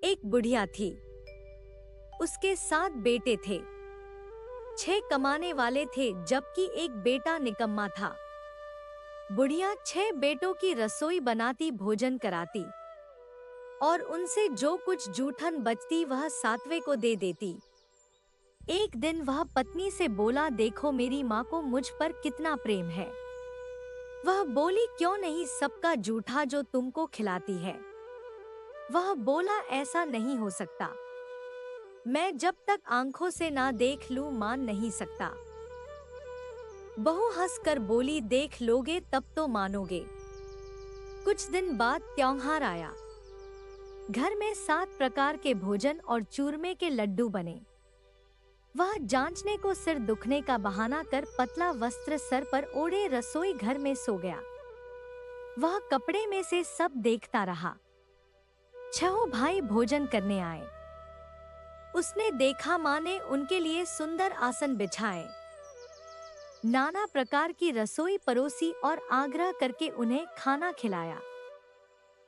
एक बुढ़िया थी। उसके 7 बेटे थे। 6 कमाने वाले थे जबकि एक बेटा निकम्मा था। बुढ़िया 6 बेटों की रसोई बनाती, भोजन कराती और उनसे जो कुछ जूठन बचती वह 7वें को दे देती। एक दिन वह पत्नी से बोला, देखो मेरी माँ को मुझ पर कितना प्रेम है। वह बोली, क्यों नहीं, सबका जूठा जो तुमको खिलाती है। वह बोला, ऐसा नहीं हो सकता। मैं जब तक आंखों से ना देख लूं मान नहीं सकता। बहू हंसकर बोली, देख लोगे तब तो मानोगे। कुछ दिन बाद त्योहार आया। घर में 7 प्रकार के भोजन और चूरमे के लड्डू बने। वह जांचने को सिर दुखने का बहाना कर पतला वस्त्र सर पर ओढ़े रसोई घर में सो गया। वह कपड़े में से सब देखता रहा। 6 भाई भोजन करने आए। उसने देखा माँ ने उनके लिए सुंदर आसन बिछाए, नाना प्रकार की रसोई परोसी और आग्रह करके उन्हें खाना खिलाया।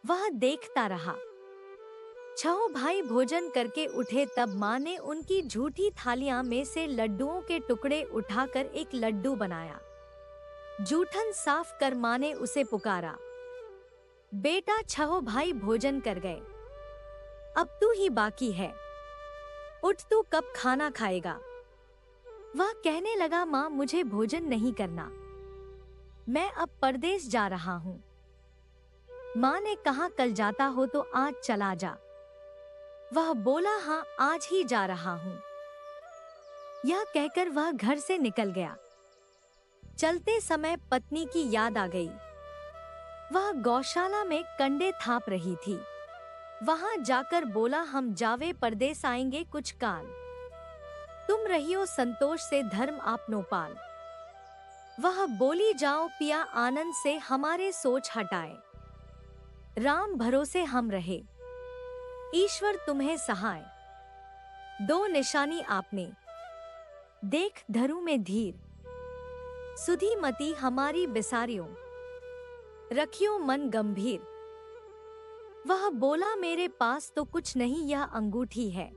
वह देखता रहा। 6 भाई भोजन करके उठे तब माँ ने उनकी झूठी थालियां में से लड्डुओं के टुकड़े उठाकर एक लड्डू बनाया। जूठन साफ कर माँ ने उसे पुकारा। बेटा, 6 भाई भोजन कर गए, अब तू ही बाकी है। उठ, तू कब खाना खाएगा। वह कहने लगा, माँ मुझे भोजन नहीं करना, मैं अब परदेश जा रहा हूँ। माँ ने कहा, कल जाता हो तो आज चला जा। वह बोला, हाँ आज ही जा रहा हूँ। यह कहकर वह घर से निकल गया। चलते समय पत्नी की याद आ गई। वह गौशाला में कंडे थाप रही थी। वहां जाकर बोला, हम जावे परदेस आएंगे कुछ काल। तुम रहियो संतोष से धर्म आपनो पाल। वह बोली, जाओ पिया आनंद से हमारे सोच हटाए। राम भरोसे हम रहे, ईश्वर तुम्हें सहाय। 2 निशानी आपने, देख धरू में धीर। सुधी मती हमारी बिसारियों, रखियो मन गंभीर। वह बोला, मेरे पास तो कुछ नहीं, यह अंगूठी है,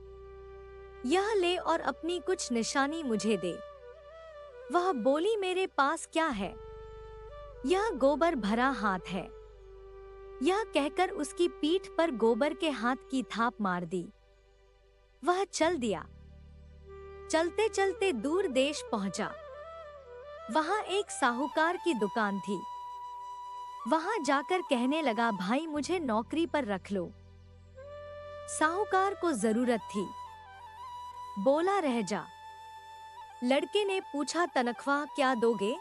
यह ले और अपनी कुछ निशानी मुझे दे। वह बोली, मेरे पास क्या है, यह गोबर भरा हाथ है। यह कहकर उसकी पीठ पर गोबर के हाथ की थाप मार दी। वह चल दिया। चलते चलते दूर देश पहुंचा। वहां एक साहूकार की दुकान थी। वहां जाकर कहने लगा, भाई मुझे नौकरी पर रख लो। साहूकार को जरूरत थी। बोला, रह जा। लड़के ने पूछा, तनख्वाह क्या दोगे।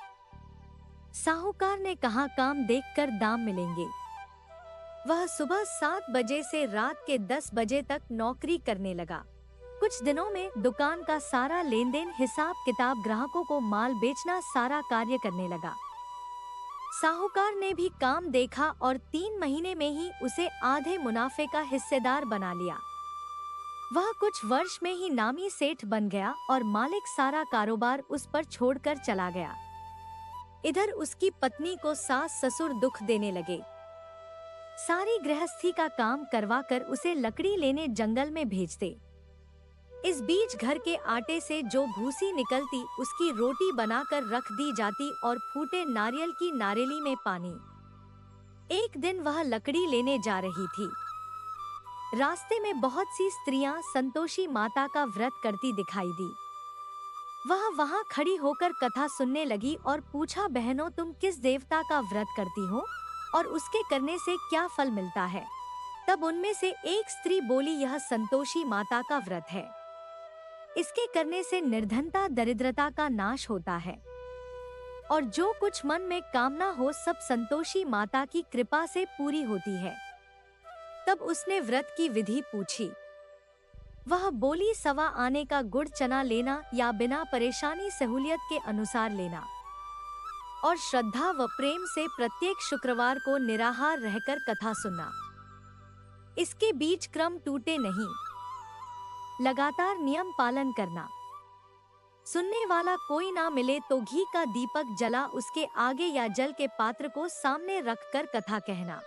साहूकार ने कहा, काम देखकर दाम मिलेंगे। वह सुबह 7 बजे से रात के 10 बजे तक नौकरी करने लगा। कुछ दिनों में दुकान का सारा लेन देन, हिसाब किताब, ग्राहकों को माल बेचना, सारा कार्य करने लगा। साहूकार ने भी काम देखा और 3 महीने में ही उसे आधे मुनाफे का हिस्सेदार बना लिया। वह कुछ वर्ष में ही नामी सेठ बन गया और मालिक सारा कारोबार उस पर छोड़कर चला गया। इधर उसकी पत्नी को सास ससुर दुख देने लगे। सारी गृहस्थी का काम करवाकर उसे लकड़ी लेने जंगल में भेजते। इस बीच घर के आटे से जो भूसी निकलती उसकी रोटी बनाकर रख दी जाती और फूटे नारियल की नारेली में पानी। एक दिन वह लकड़ी लेने जा रही थी। रास्ते में बहुत सी स्त्रियां संतोषी माता का व्रत करती दिखाई दी। वह वहां खड़ी होकर कथा सुनने लगी और पूछा, बहनों तुम किस देवता का व्रत करती हो और उसके करने से क्या फल मिलता है। तब उनमें से एक स्त्री बोली, यह संतोषी माता का व्रत है। इसके करने से निर्धनता दरिद्रता का नाश होता है और जो कुछ मन में कामना हो सब संतोषी माता की कृपा से पूरी होती है। तब उसने व्रत की विधि पूछी। वह बोली, 1.25 आने का गुड़ चना लेना या बिना परेशानी सहूलियत के अनुसार लेना और श्रद्धा व प्रेम से प्रत्येक शुक्रवार को निराहार रहकर कथा सुनना। इसके बीच क्रम टूटे नहीं, लगातार नियम पालन करना। सुनने वाला कोई ना मिले तो घी का दीपक जला उसके आगे या जल के पात्र को सामने रखकर कथा कहना।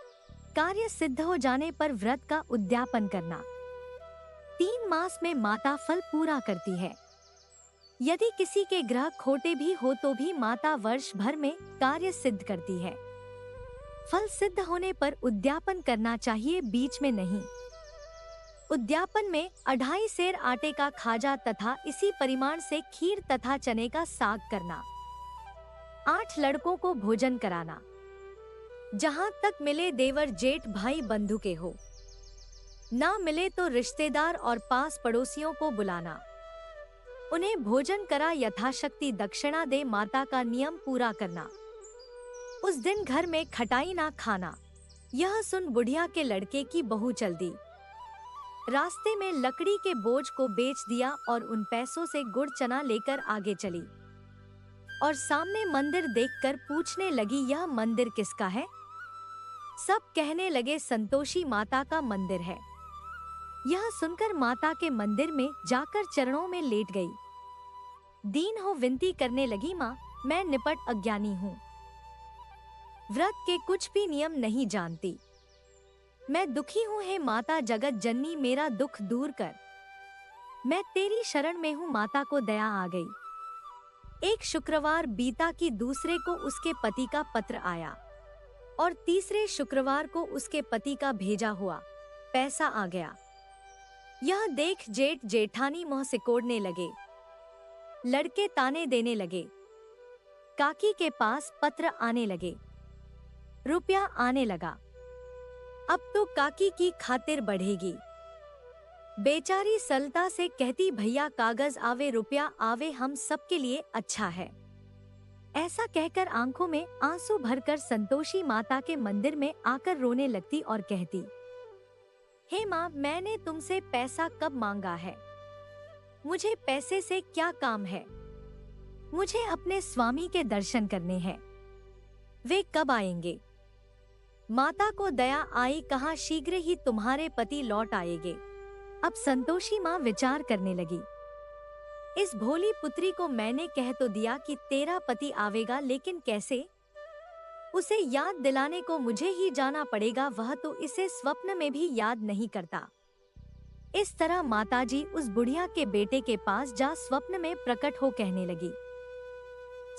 कार्य सिद्ध हो जाने पर व्रत का उद्यापन करना। 3 मास में माता फल पूरा करती है। यदि किसी के ग्रह खोटे भी हो तो भी माता वर्ष भर में कार्य सिद्ध करती है। फल सिद्ध होने पर उद्यापन करना चाहिए, बीच में नहीं। उद्यापन में 2.5 सेर आटे का खाजा तथा इसी परिमाण से खीर तथा चने का साग करना। 8 लड़कों को भोजन कराना। जहां तक मिले देवर जेठ भाई बंधु के हो, ना मिले तो रिश्तेदार और पास पड़ोसियों को बुलाना। उन्हें भोजन करा यथाशक्ति दक्षिणा दे, माता का नियम पूरा करना। उस दिन घर में खटाई ना खाना। यह सुन बुढ़िया के लड़के की बहू चल दी। रास्ते में लकड़ी के बोझ को बेच दिया और उन पैसों से गुड़ चना लेकर आगे चली और सामने मंदिर देखकर पूछने लगी, यह मंदिर किसका है? सब कहने लगे, संतोषी माता का मंदिर है। यह सुनकर माता के मंदिर में जाकर चरणों में लेट गई। दीन हो विनती करने लगी, माँ मैं निपट अज्ञानी हूँ, व्रत के कुछ भी नियम नहीं जानती। मैं दुखी हूँ, हे माता जगत जननी मेरा दुख दूर कर। मैं तेरी शरण में हूँ, माता को दया आ गई। एक शुक्रवार बीता कि दूसरे को उसके पति का पत्र आया और तीसरे शुक्रवार को उसके पति का भेजा हुआ पैसा आ गया। यह देख जेठ जेठानी मुंह सिकोड़ने लगे। लड़के ताने देने लगे। काकी के पास पत्र आने लगे, रुपया आने लगा। अब तो काकी की खातिर बढ़ेगी। बेचारी सलता से कहती, भैया कागज आवे रुपया आवे, हम सबके लिए अच्छा है। ऐसा कहकर आंखों में आंसू भरकर संतोषी माता के मंदिर में आकर रोने लगती और कहती, हे माँ मैंने तुमसे पैसा कब मांगा है? मुझे पैसे से क्या काम है? मुझे अपने स्वामी के दर्शन करने हैं। वे कब आएंगे? माता को दया आई, कहा शीघ्र ही तुम्हारे पति लौट आएंगे। अब संतोषी माँ विचार करने लगी, इस भोली पुत्री को मैंने कह तो दिया कि तेरा पति आवेगा, लेकिन कैसे? उसे याद दिलाने को मुझे ही जाना पड़ेगा, वह तो इसे स्वप्न में भी याद नहीं करता। इस तरह माताजी उस बुढ़िया के बेटे के पास जा स्वप्न में प्रकट हो कहने लगी,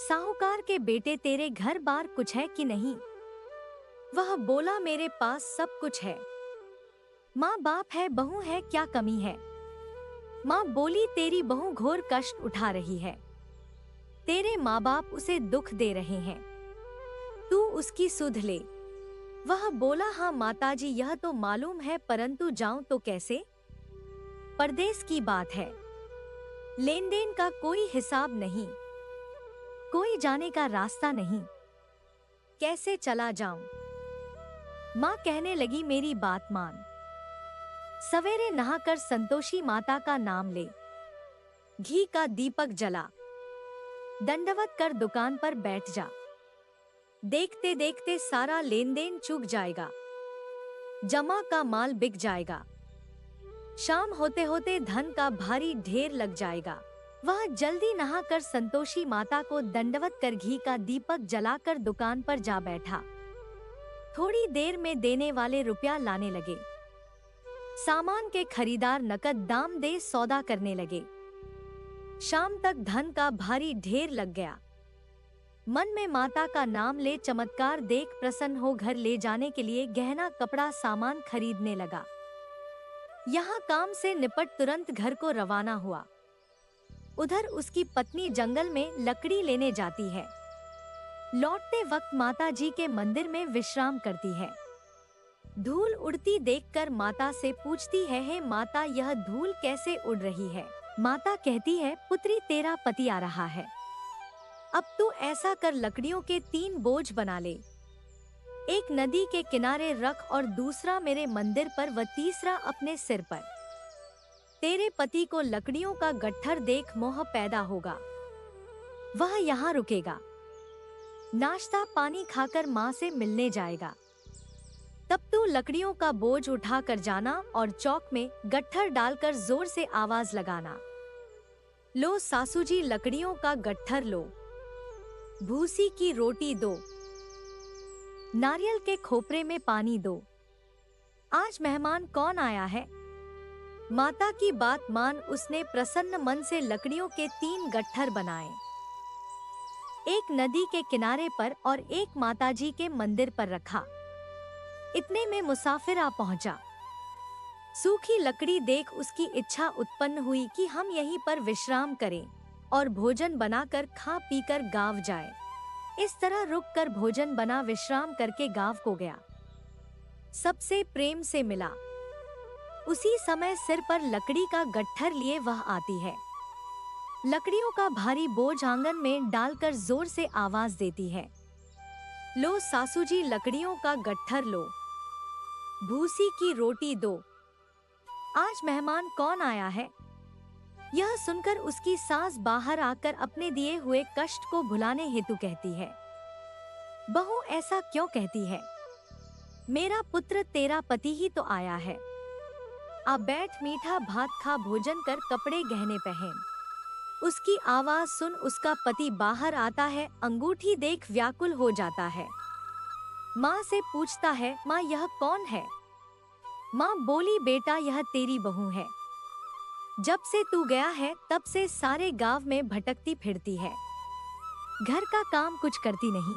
साहूकार के बेटे तेरे घर बार कुछ है कि नहीं? वह बोला, मेरे पास सब कुछ है। माँ बाप है, बहू है, क्या कमी है? माँ बोली, तेरी बहू घोर कष्ट उठा रही है। तेरे माँ बाप उसे दुख दे रहे हैं, तू उसकी सुध ले। वह बोला, हाँ माताजी यह तो मालूम है, परंतु जाऊं तो कैसे? परदेश की बात है, लेन देन का कोई हिसाब नहीं, कोई जाने का रास्ता नहीं, कैसे चला जाऊं? माँ कहने लगी, मेरी बात मान। सवेरे नहाकर संतोषी माता का नाम ले, घी का दीपक जला, दंडवत कर दुकान पर बैठ जा। देखते देखते सारा लेन देन चूक जाएगा, जमा का माल बिक जाएगा। शाम होते होते धन का भारी ढेर लग जाएगा। वह जल्दी नहाकर संतोषी माता को दंडवत कर घी का दीपक जलाकर दुकान पर जा बैठा। थोड़ी देर में देने वाले रुपया लाने लगे। सामान के खरीदार नकद दाम दे सौदा करने लगे। शाम तक धन का भारी ढेर लग गया। मन में माता का नाम ले चमत्कार देख प्रसन्न हो घर ले जाने के लिए गहना कपड़ा सामान खरीदने लगा। यहाँ काम से निपट तुरंत घर को रवाना हुआ। उधर उसकी पत्नी जंगल में लकड़ी लेने जाती है। लौटते वक्त माता जी के मंदिर में विश्राम करती है। धूल उड़ती देखकर माता से पूछती है, हे माता यह धूल कैसे उड़ रही है? माता कहती है, पुत्री तेरा पति आ रहा है। अब तू ऐसा कर लकड़ियों के 3 बोझ बना ले, एक नदी के किनारे रख और दूसरा मेरे मंदिर पर व तीसरा अपने सिर पर। तेरे पति को लकड़ियों का गट्ठर देख मोह पैदा होगा, वह यहाँ रुकेगा, नाश्ता पानी खाकर माँ से मिलने जाएगा। तब तू लकड़ियों का बोझ उठा कर जाना और चौक में गट्ठर डालकर जोर से आवाज लगाना, लो सासू जी लकड़ियों का गट्ठर लो, भूसी की रोटी दो, नारियल के खोपरे में पानी दो। आज मेहमान कौन आया है? माता की बात मान उसने प्रसन्न मन से लकड़ियों के 3 गट्ठर बनाए, एक नदी के किनारे पर और एक माताजी के मंदिर पर रखा। इतने में मुसाफिर आ पहुंचा। सूखी लकड़ी देख उसकी इच्छा उत्पन्न हुई कि हम यहीं पर विश्राम करें और भोजन बनाकर खा पीकर गांव जाए। इस तरह रुककर भोजन बना विश्राम करके गांव को गया। सबसे प्रेम से मिला। उसी समय सिर पर लकड़ी का गट्ठर लिए वह आती है। लकड़ियों का भारी बोझ आंगन में डालकर जोर से आवाज देती है, लो सासू जी लकड़ियों का गट्ठर लो, भूसी की रोटी दो, आज मेहमान कौन आया है। यह सुनकर उसकी सास बाहर आकर अपने दिए हुए कष्ट को भुलाने हेतु कहती है, बहू ऐसा क्यों कहती है, मेरा पुत्र तेरा पति ही तो आया है। अब बैठ मीठा भात खा, भोजन कर, कपड़े गहने पहन। उसकी आवाज सुन उसका पति बाहर आता है, अंगूठी देख व्याकुल हो जाता है। माँ से पूछता है, माँ यह कौन है। माँ बोली, बेटा यह तेरी बहू है। जब से तू गया है तब से सारे गांव में भटकती फिरती है, घर का काम कुछ करती नहीं,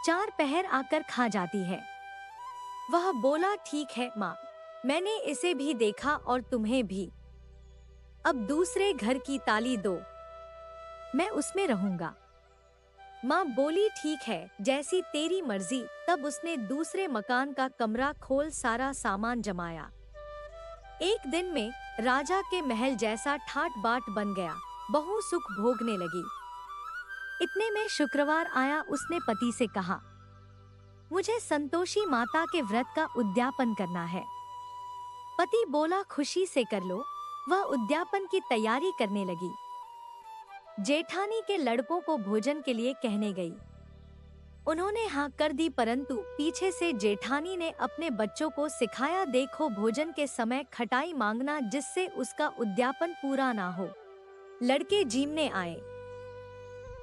4 पहर आकर खा जाती है। वह बोला, ठीक है माँ, मैंने इसे भी देखा और तुम्हें भी। अब दूसरे घर की ताली दो, मैं उसमें रहूंगा। माँ बोली, ठीक है, जैसी तेरी मर्जी। तब उसने दूसरे मकान का कमरा खोल सारा सामान जमाया। एक दिन में राजा के महल जैसा ठाट बाट बन गया। बहू सुख भोगने लगी। इतने में शुक्रवार आया। उसने पति से कहा, मुझे संतोषी माता के व्रत का उद्यापन करना है। पति बोला, खुशी से कर लो। वह उद्यापन की तैयारी करने लगी। जेठानी के लड़कों को भोजन के लिए कहने गई। उन्होंने हाँ कर दी, परंतु पीछे से जेठानी ने अपने बच्चों को सिखाया, देखो भोजन के समय खटाई मांगना जिससे उसका उद्यापन पूरा ना हो। लड़के जीमने आए।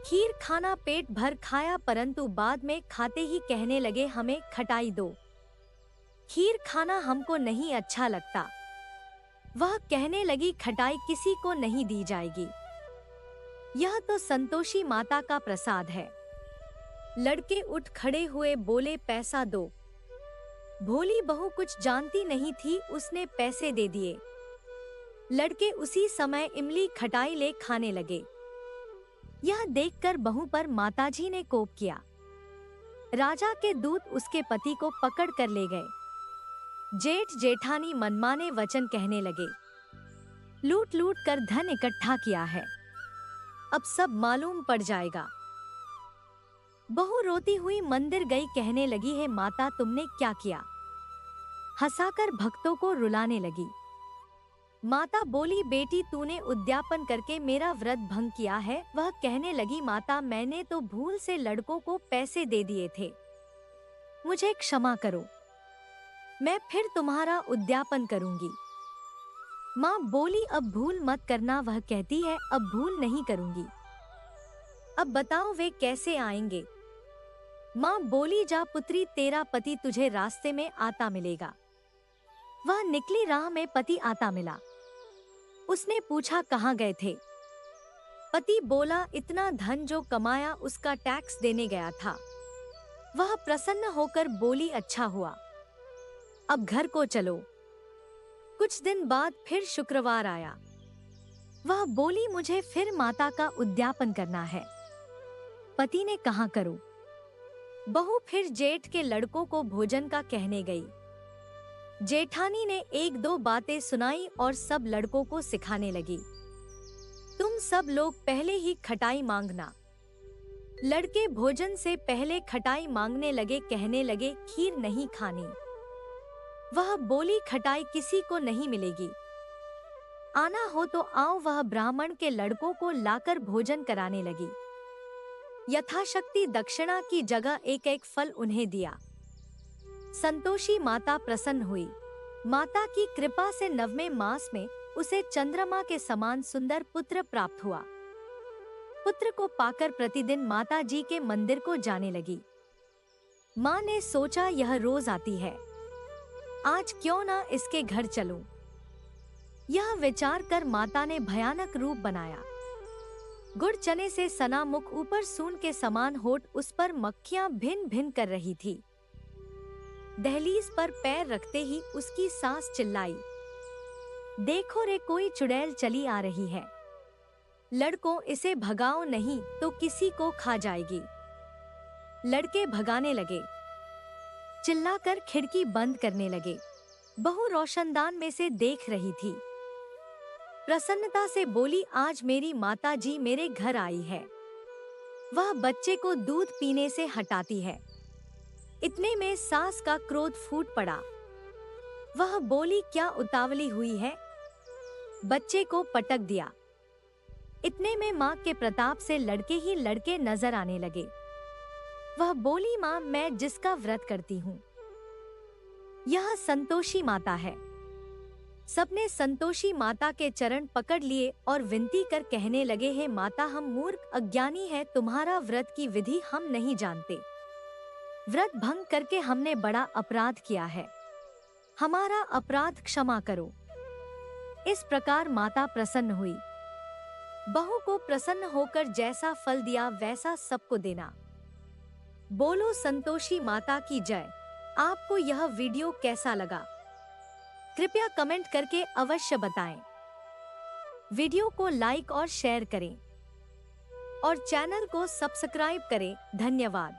खीर खाना पेट भर खाया, परंतु बाद में खाते ही कहने लगे, हमें खटाई दो, खीर खाना हमको नहीं अच्छा लगता। वह कहने लगी, खटाई किसी को नहीं दी जाएगी, यह तो संतोषी माता का प्रसाद है। लड़के उठ खड़े हुए, बोले, पैसा दो। भोली बहू कुछ जानती नहीं थी, उसने पैसे दे दिए। लड़के उसी समय इमली खटाई ले खाने लगे। यह देखकर बहू पर माताजी ने कोप किया। राजा के दूत उसके पति को पकड़ कर ले गए। जेठ जेठानी मनमाने वचन कहने लगे, लूट लूट कर धन इकट्ठा किया है, अब सब मालूम पड़ जाएगा। बहू रोती हुई मंदिर गई, कहने लगी, है माता तुमने क्या किया। हंसाकर भक्तों को रुलाने लगी। माता बोली, बेटी तूने उद्यापन करके मेरा व्रत भंग किया है। वह कहने लगी, माता मैंने तो भूल से लड़कों को पैसे दे दिए थे, मुझे क्षमा करो, मैं फिर तुम्हारा उद्यापन करूंगी। माँ बोली, अब भूल मत करना। वह कहती है, अब भूल नहीं करूंगी। अब बताओ वे कैसे आएंगे। माँ बोली, जा पुत्री, तेरा पति तुझे रास्ते में आता मिलेगा। वह निकली, राह में पति आता मिला। उसने पूछा, कहाँ गए थे। पति बोला, इतना धन जो कमाया उसका टैक्स देने गया था। वह प्रसन्न होकर बोली, अच्छा हुआ, अब घर को चलो। कुछ दिन बाद फिर शुक्रवार आया। वह बोली, मुझे फिर माता का उद्यापन करना है। पति ने कहा, करो। बहू फिर जेठ के लड़कों को भोजन का कहने गई। जेठानी ने 1-2 बातें सुनाई और सब लड़कों को सिखाने लगी, तुम सब लोग पहले ही खटाई मांगना। लड़के भोजन से पहले खटाई मांगने लगे, कहने लगे, खीर नहीं खानी। वह बोली, खटाई किसी को नहीं मिलेगी, आना हो तो आओ। वह ब्राह्मण के लड़कों को लाकर भोजन कराने लगी। यथाशक्ति दक्षिणा की जगह 1-1 फल उन्हें दिया। संतोषी माता प्रसन्न हुई। माता की कृपा से 9वें मास में उसे चंद्रमा के समान सुंदर पुत्र प्राप्त हुआ। पुत्र को पाकर प्रतिदिन माता जी के मंदिर को जाने लगी। माँ ने सोचा, यह रोज आती है, आज क्यों ना इसके घर चलूं। यह विचार कर माता ने भयानक रूप बनाया। गुड़ चने से सना मुख, ऊपर सून के समान होठ, उस पर मक्खियां भिन भिन कर रही थी। दहलीज पर पैर रखते ही उसकी सास चिल्लाई, देखो रे, कोई चुड़ैल चली आ रही है। लड़कों, इसे भगाओ नहीं तो किसी को खा जाएगी। लड़के भगाने लगे, चिल्लाकर खिड़की बंद करने लगे। बहू रोशनदान में से देख रही थी। प्रसन्नता से बोली, आज मेरी माता जी मेरे घर आई है। वह बच्चे को दूध पीने से हटाती है। इतने में सास का क्रोध फूट पड़ा। वह बोली, क्या उतावली हुई है? बच्चे को पटक दिया। इतने में माँ के प्रताप से लड़के ही लड़के नजर आने लगे। वह बोली, माँ, मैं जिसका व्रत करती हूँ यह संतोषी माता है। सबने संतोषी माता के चरण पकड़ लिए और विनती कर कहने लगे, हे माता, हम मूर्ख अज्ञानी हैं, तुम्हारा व्रत की विधि हम नहीं जानते। व्रत भंग करके हमने बड़ा अपराध किया है, हमारा अपराध क्षमा करो। इस प्रकार माता प्रसन्न हुई। बहू को प्रसन्न होकर जैसा फल दिया वैसा सबको देना। बोलो संतोषी माता की जय। आपको यह वीडियो कैसा लगा कृपया कमेंट करके अवश्य बताएं। वीडियो को लाइक और शेयर करें और चैनल को सब्सक्राइब करें। धन्यवाद।